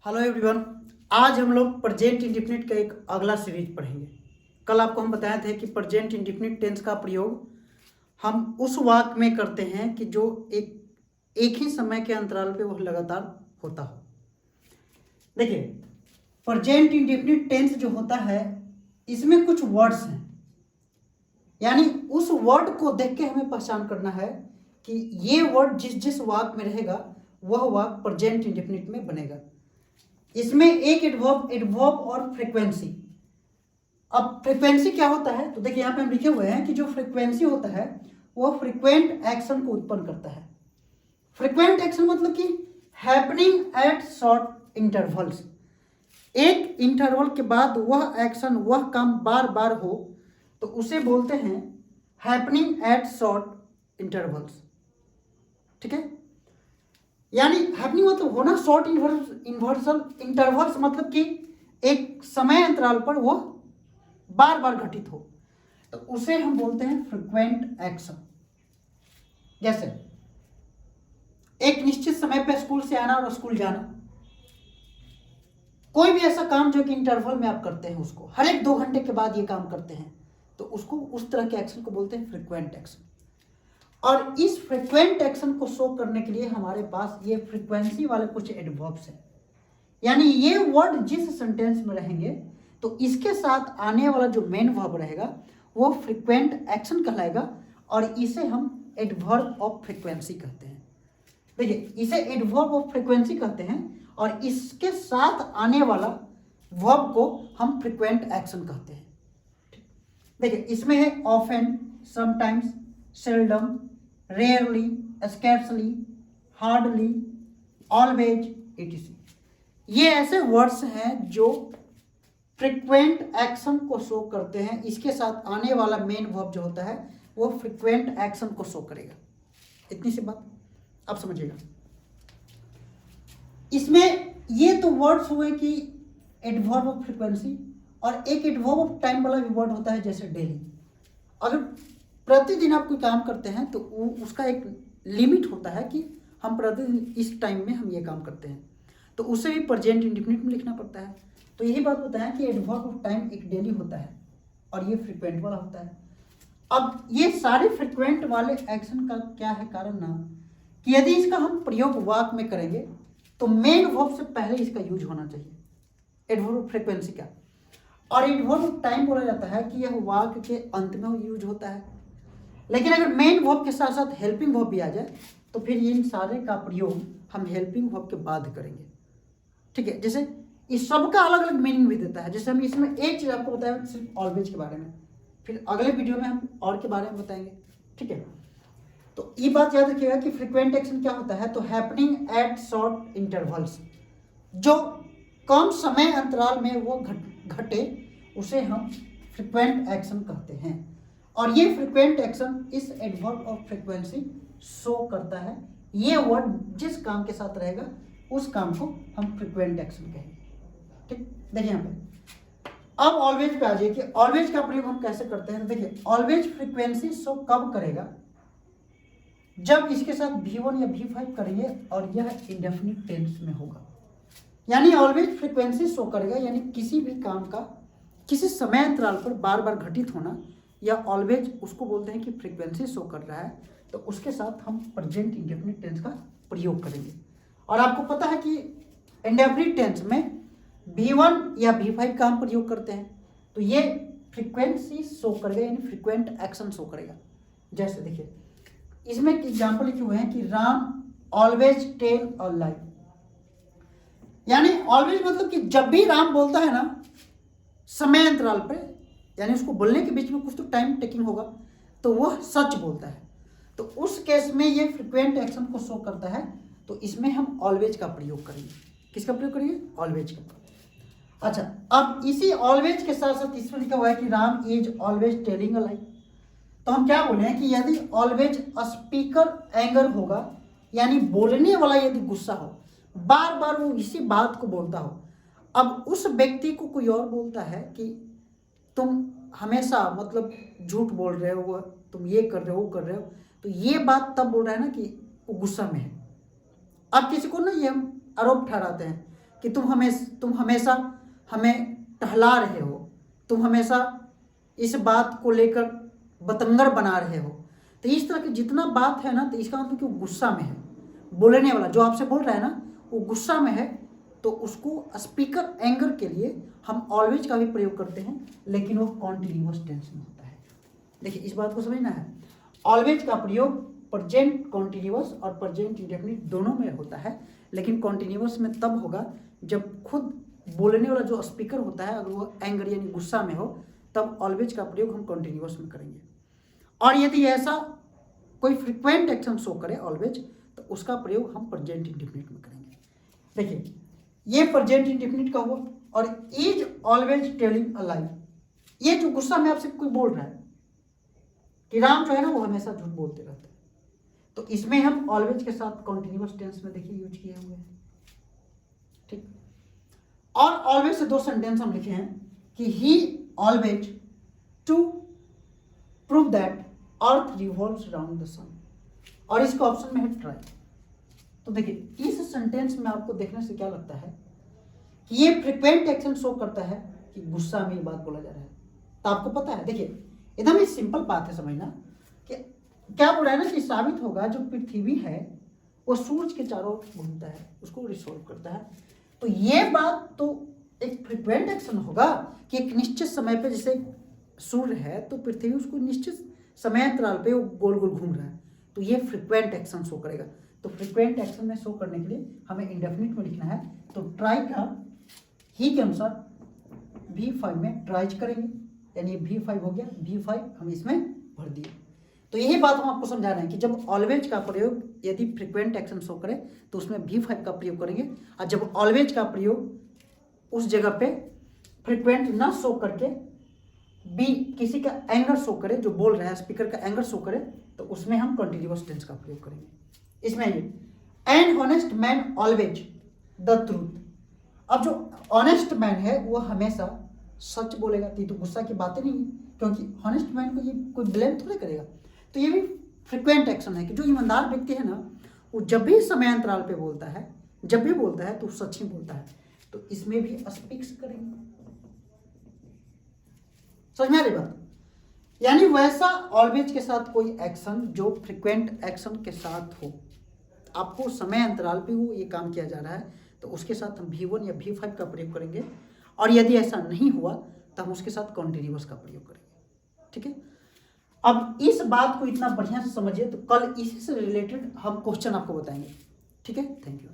Hello everyone. आज हम लोग प्रेजेंट इंडेफिनिट का एक अगला सीरीज पढ़ेंगे। कल आपको हम बताए थे कि प्रेजेंट इंडेफिनिट टेंस का प्रयोग हम उस वाक्य में करते हैं कि जो एक ही समय के अंतराल पे वह लगातार होता हो। देखिए, प्रेजेंट इंडेफिनिट टेंस जो होता है इसमें कुछ वर्ड्स हैं, यानी उस वर्ड को देख के हमें पहचान करना है कि ये वर्ड जिस जिस वाक्य में रहेगा वह वाक्य प्रेजेंट इंडेफिनिट में बनेगा। इसमें एक एडवर्ब और फ्रीक्वेंसी। अब फ्रीक्वेंसी क्या होता है, तो देखिए यहाँ पे हम लिखे हुए हैं कि जो फ्रीक्वेंसी होता है वो फ्रीक्वेंट एक्शन को उत्पन्न करता है। फ्रीक्वेंट एक्शन मतलब कि हैपनिंग एट शॉर्ट इंटरवल्स, एक इंटरवल के बाद वह एक्शन वह काम बार बार हो तो उसे बोलते हैं हैपनिंग एट शॉर्ट इंटरवल्स। ठीक है, यानी हैपनिंग मतलब होना, शॉर्ट इन्वर्सल इंटरवल्स मतलब कि एक समय अंतराल पर वो बार बार घटित हो तो उसे हम बोलते हैं फ्रीक्वेंट एक्शन। जैसे एक निश्चित समय पर स्कूल से आना और स्कूल जाना, कोई भी ऐसा काम जो कि इंटरवल में आप करते हैं उसको हर एक 2 घंटे के बाद ये काम करते हैं तो उसको उस तरह के एक्शन को बोलते हैं फ्रीक्वेंट एक्शन। और इस फ्रीक्वेंट एक्शन को शो करने के लिए हमारे पास ये फ्रीक्वेंसी वाले कुछ एडवर्ब्स हैं, यानी ये वर्ड जिस सेंटेंस में रहेंगे तो इसके साथ आने वाला जो मेन वर्ब रहेगा वो फ्रीक्वेंट एक्शन कहलाएगा और इसे हम एडवर्ब ऑफ फ्रीक्वेंसी कहते हैं। देखिए, इसे एडवर्ब ऑफ फ्रीक्वेंसी कहते हैं और इसके साथ आने वाला वर्ब को हम फ्रीक्वेंट एक्शन कहते हैं। देखिए, इसमें है often, sometimes, seldom, rarely, scarcely, hardly, always, etc.. ये ऐसे वर्ड्स हैं जो फ्रीक्वेंट एक्शन को शो करते हैं। इसके साथ आने वाला मेन वर्ब जो होता है वो फ्रीक्वेंट एक्शन को शो करेगा। इतनी सी बात आप समझिएगा। इसमें ये तो वर्ड्स हुए कि एडवर्ब ऑफ फ्रीक्वेंसी, और एक एडवर्ब ऑफ टाइम वाला भी वर्ड होता है जैसे डेली। अगर प्रतिदिन आप कोई काम करते हैं तो उसका एक लिमिट होता है कि हम प्रतिदिन इस टाइम में हम ये काम करते हैं तो उसे भी प्रेजेंट इंडेफिनिट में लिखना पड़ता है। तो यही बात होता है कि एडवर्ब ऑफ टाइम एक डेली होता है और ये फ्रीक्वेंट वाला होता है। अब ये सारे फ्रीक्वेंट वाले एक्शन का क्या है कारण ना, कि यदि इसका हम प्रयोग वाक्य में करेंगे तो मेन वर्ब से पहले इसका यूज होना चाहिए, एडवर्ब ऑफ फ्रीक्वेंसी का। और एडवर्ब ऑफ टाइम बोला जाता है कि यह वाक्य के अंत में यूज होता है, लेकिन अगर मेन वर्ब के साथ साथ हेल्पिंग वर्ब भी आ जाए तो फिर इन सारे का प्रयोग हम हेल्पिंग वर्ब के बाद करेंगे। ठीक है, जैसे इस सब का अलग अलग मीनिंग भी देता है। जैसे हम इसमें एक चीज आपको बताया सिर्फ ऑलवेज के बारे में, फिर अगले वीडियो में हम और के बारे में बताएंगे। ठीक है, तो ये बात याद रखिएगा कि फ्रीक्वेंट एक्शन क्या होता है, तो हैपनिंग एट शॉर्ट इंटरवल्स, जो कम समय अंतराल में वो घटे उसे हम फ्रीक्वेंट एक्शन कहते हैं। और ये फ्रीक्वेंट एक्शन इस एडवर्ब ऑफ फ्रीक्वेंसी शो करता है। ये वर्ड जिस काम के साथ रहेगा उस काम को हम फ्रीक्वेंट एक्शन कहेंगे। ठीक, देखिए यहाँ पे अब ऑलवेज पे आ जाइए कि ऑलवेज का प्रयोग हम कैसे करते हैं। देखिए, ऑलवेज फ्रीक्वेंसी शो कब करेगा, जब इसके साथ V1 या V5 करेंगे और यह इंडेफिनिट टेंस में होगा। यानी ऑलवेज फ्रीक्वेंसी शो करेगा, यानी किसी भी काम का किसी समय अंतराल पर बार बार घटित होना, या ऑलवेज उसको बोलते हैं कि फ्रीक्वेंसी शो कर रहा है तो उसके साथ हम प्रेजेंट इंडेफिनिट टेंस का प्रयोग करेंगे। और आपको पता है कि इंडेफिनिट टेंस में V1 या V5 का हम प्रयोग करते हैं तो ये फ्रीक्वेंसी शो करेगा, यानी फ्रीक्वेंट एक्शन शो करेगा। जैसे देखिए, इसमें एग्जाम्पल लिखे हुए हैं कि राम ऑलवेज टेल अ लाई, यानी ऑलवेज मतलब कि जब भी राम बोलता है ना समय अंतराल पे, यानी उसको बोलने के बीच में कुछ तो टाइम टेकिंग होगा तो वह सच बोलता है, तो उस केस में ये फ्रीक्वेंट एक्शन को शो करता है। तो इसमें हम ऑलवेज का प्रयोग करेंगे। किसका प्रयोग करेंगे? ऑलवेज का। अच्छा, अब इसी ऑलवेज के साथ साथ इसमें लिखा हुआ है कि Ram is always telling a lie, तो हम क्या बोले हैं कि यदि ऑलवेज स्पीकर एंगर होगा, यानी बोलने वाला यदि गुस्सा हो, बार बार वो इसी बात को बोलता हो, अब उस व्यक्ति को कोई और बोलता है कि तुम हमेशा मतलब झूठ बोल रहे हो, तुम ये कर रहे हो वो कर रहे हो, तो ये बात तब बोल रहा है ना कि वो गुस्सा में है। अब किसी को ना ये हम आरोप ठहराते हैं कि तुम हमेशा हमें टहला रहे हो, तुम हमेशा इस बात को लेकर बतंगड़ बना रहे हो। तो इस तरह की जितना बात है ना, तो इसका मतलब कि वो गुस्सा में है, बोलने वाला जो आपसे बोल रहा है ना वो गुस्सा में है, तो उसको स्पीकर एंगर के लिए हम ऑलवेज का भी प्रयोग करते हैं, लेकिन वो कॉन्टिन्यूअस टेंस में होता है। देखिए इस बात को समझना है, ऑलवेज का प्रयोग प्रेजेंट कॉन्टिन्यूअस और प्रेजेंट इंडेफिनिट दोनों में होता है, लेकिन कॉन्टिन्यूअस में तब होगा जब खुद बोलने वाला जो स्पीकर होता है अगर वो एंगर यानी गुस्सा में हो, तब ऑलवेज का प्रयोग हम कॉन्टिन्यूअस में करेंगे। और यदि ऐसा कोई फ्रिक्वेंट एक्शन शो करे ऑलवेज, तो उसका प्रयोग हम प्रेजेंट इंडेफिनिट में करेंगे। देखिए ये प्रेजेंट इंडेफिनिट का हुआ। और इज ऑलवेज टेलिंग अ लाई, ये जो गुस्सा में आपसे कोई बोल रहा है कि राम जो है ना वो हमेशा झूठ बोलते रहते हैं, तो इसमें हम ऑलवेज के साथ कॉन्टिन्यूअस टेंस में देखिए यूज किए हुए हैं। ठीक, और ऑलवेज से दो सेंटेंस हम लिखे हैं कि he always to prove that earth revolves around the sun, और इसका ऑप्शन में है ट्राई। तो देखिए इस सेंटेंस में आपको देखने से क्या लगता है कि ये फ्रिक्वेंट एक्शन शो करता है कि गुस्सा में ये बात बोला जा रहा है। तो आपको पता है, देखिए एकदम ही सिंपल बात है समझना कि क्या बोल रहा है ना कि साबित होगा जो पृथ्वी है वो सूरज के चारों ओर घूमता है, उसको रिसॉल्व करता है। तो ये बात तो एक फ्रिक्वेंट एक्शन होगा कि एक निश्चित समय पे जैसे सूर्य है तो पृथ्वी उसको निश्चित समय अंतराल पे वो गोल गोल घूम रहा है, तो ये फ्रिक्वेंट एक्शन शो करेगा। तो फ्रिक्वेंट एक्शन में शो करने के लिए हमें इंडेफिनिट में लिखना है, तो ट्राई का ही के अनुसार V5 में ट्राइज करेंगे, यानी V5 हो गया, V5 हम इसमें भर दिए। तो यही बात हम आपको समझा रहे हैं कि जब ऑलवेज का प्रयोग यदि फ्रिक्वेंट एक्शन शो करे तो उसमें V5 का प्रयोग करेंगे, और जब ऑलवेज का प्रयोग उस जगह पे फ्रिक्वेंट ना शो करके बी किसी का एंगर शो करे, जो बोल रहा है स्पीकर का एंगर शो करे, तो उसमें हम कंटिन्यूअस टेंस का प्रयोग करेंगे। इसमें an honest man always the truth. अब जो ऑनेस्ट मैन है वो हमेशा सच बोलेगा, तो गुस्सा की बातें नहीं, क्योंकि ऑनेस्ट मैन को ये कोई ब्लेम थोड़े करेगा। तो ये भी फ्रिक्वेंट एक्शन है कि जो ईमानदार व्यक्ति है ना वो जब भी समय अंतराल पे बोलता है, जब भी बोलता है तो सच ही बोलता है। तो इसमें भी स्पीक्स करेंगे। समझ में आ रही बात? यानी वैसा ऑलवेज के साथ कोई एक्शन जो फ्रिक्वेंट एक्शन के साथ हो, आपको समय अंतराल पे वो ये काम किया जा रहा है, तो उसके साथ हम V1 या V5 का प्रयोग करेंगे। और यदि ऐसा नहीं हुआ तो हम उसके साथ कॉन्टिन्यूअस का प्रयोग करेंगे। ठीक है, अब इस बात को इतना बढ़िया से समझिए, तो कल इसी से रिलेटेड हम क्वेश्चन आपको बताएंगे। ठीक है, थैंक यू।